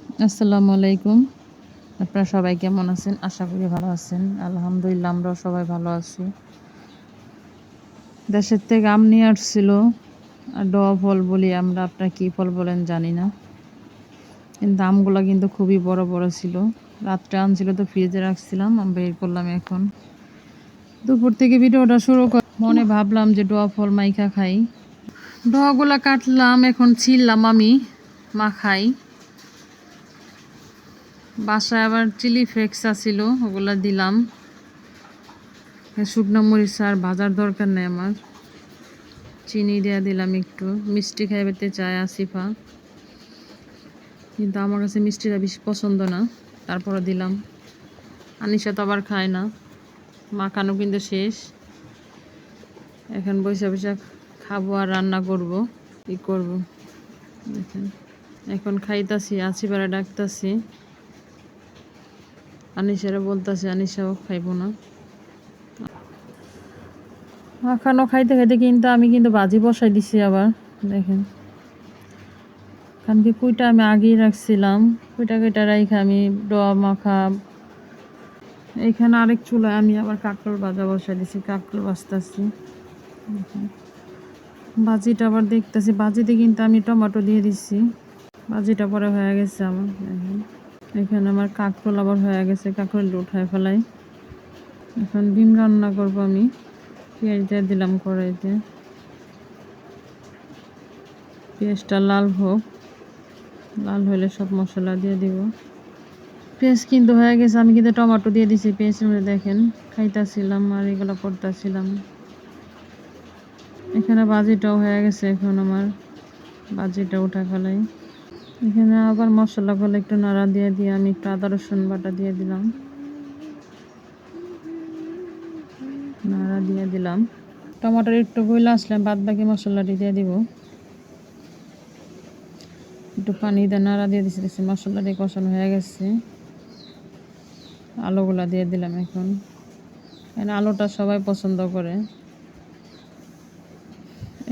আসসালামু আলাইকুম। আপনারা সবাই কেমন আছেন? আশা করি ভালো আছেন। আলহামদুলিল্লাহ আমরাও সবাই ভালো আছি। দেশের থেকে আম নিয়ে আসছিল। ডোয়া ফল বলি আমরা, আপনারা কী ফল বলেন জানি না। কিন্তু আমগুলা কিন্তু খুবই বড় বড় ছিল। রাত্রে আনছিল তো ফ্রিজে রাখছিলাম, আমি বের করলাম এখন। দুপুর থেকে ভিডিওটা শুরু মনে ভাবলাম যে ডোয়া ফল মাইখা খাই। ডোয়াগুলা কাটলাম, এখন ছিললাম আমি মাখাই। বাসায় আবার চিলি ফ্লেক্স আছিল, ওগুলা দিলাম। শুকনো মরিচ আর ভাজার দরকার নেই আমার। চিনি দিয়ে দিলাম একটু, মিষ্টি খাইতে চায় আসিফা, কিন্তু আমার কাছে মিষ্টিটা বেশি পছন্দ না, তারপরে দিলাম। আনিশা তো আবার খায় না। মাখানো কিন্তু শেষ, এখন বসে বসে খাবো আর রান্না করব। কি করব দেখেন, এখন খাইতাছি, আসিফারে ডাকতাছি, আনিশারে বলতাছি, আনিশাও খাইব না। মাখানো খাইতে খাইতে কিন্তু আমি ভাজি বসাই দিছি আবার। দেখেন, কারণ কি কুইটা আমি আগেই রাখছিলাম, কুইটা রাইখা আমি ডোয়া মাখা। এইখানে আরেক চুলায় আমি আবার কাঁকরোল ভাজা বসাই দিছি, কাঁকরোল ভাজতেছি। ভাজিটা আবার দেখতেছি, ভাজিতে কিন্তু আমি টমেটো দিয়ে দিচ্ছি। ভাজিটা পরে হয়ে গেছে আমার। দেখেন, এখানে আমার কাঁকরোল আবার হয়ে গেছে, কাঁকরোলটা উঠায় ফেলাই। এখন ডিম রান্না করবো আমি। পেঁয়াজ দিয়ে দিলাম কড়াইতে, পেঁয়াজটা লাল হোক, লাল হলে সব মশলা দিয়ে দিব। পেঁয়াজ কিন্তু হয়ে গেছে, আমি কিন্তু টমেটো দিয়ে দিছি পেঁয়াজের মধ্যে। দেখেন, খাইতেছিলাম আর এগুলো করতেছিলাম। এখানে ভাজিটাও হয়ে গেছে, এখন আমার ভাজিটা উঠা ফেলাই। এখানে আবার মশলাগুলো একটু নাড়া দিয়ে আমি একটু আদা রসুন বাটা দিয়ে দিলাম, নাড়া দিয়ে দিলাম। টমেটোর একটু গইলা আসলে বাদ বাকি মশলাটি দিয়ে দিব। একটু পানি দিয়ে নাড়া দিয়ে দিচ্ছি, মশলাটি কষানো হয়ে গেছে। আলুগুলা দিয়ে দিলাম এখন। আলুটা সবাই পছন্দ করে,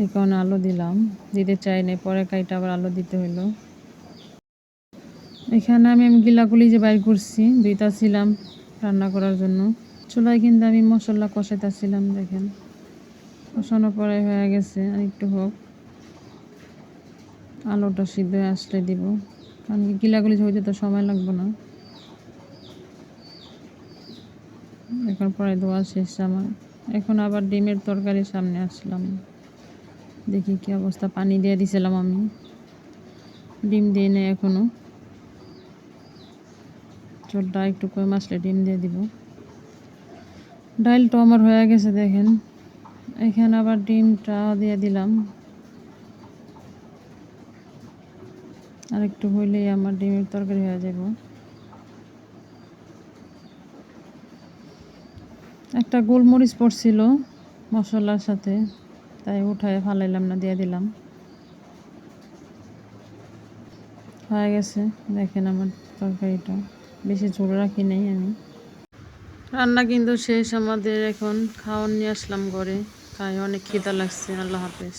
এই কারণে আলু দিলাম। দিতে চাই নাই, পরে কাইটা আবার আলু দিতে হইলো। এখানে আমি গিলাগুলি যে বাইর করছি, দুইটা ছিলাম রান্না করার জন্য। চুলায় কিন্তু আমি মশলা কষাইতেছিলাম। দেখেন, কষানোর পরে হয়ে গেছে, আর একটু হোক, আলুটা সিদ্ধ হয়ে আসলে দিব, কারণ কি গিলাগুলি হইতে তো সময় লাগবে না। এখন পরে ধোয়া শেষ আমার। এখন আবার ডিমের তরকারি সামনে আসলাম, দেখি কি অবস্থা। পানি দিয়ে দিছিলাম আমি, ডিম দিয়ে নেই এখনো। চোলটা একটু কম আসলে ডিম দিয়ে দিব। ডালটা আমার হয়ে গেছে, দেখেন। এখানে আবার ডিমটা দিয়ে দিলাম, আর একটু হইলেই আমার ডিমের তরকারি হয়ে যাব। একটা গোলমরিচ পড়ছিল মশলার সাথে, তাই উঠায় ফালাইলাম না, দিয়ে দিলাম। হয়ে গেছে, দেখেন আমার তরকারিটা। বেশি ঝোল রাখি নাই আমি। রান্না কিন্তু শেষ আমাদের, এখন খাওয়ান নিয়ে আসলাম ঘরে। খাই, অনেক খিদা লাগছে। আল্লাহ হাফেজ।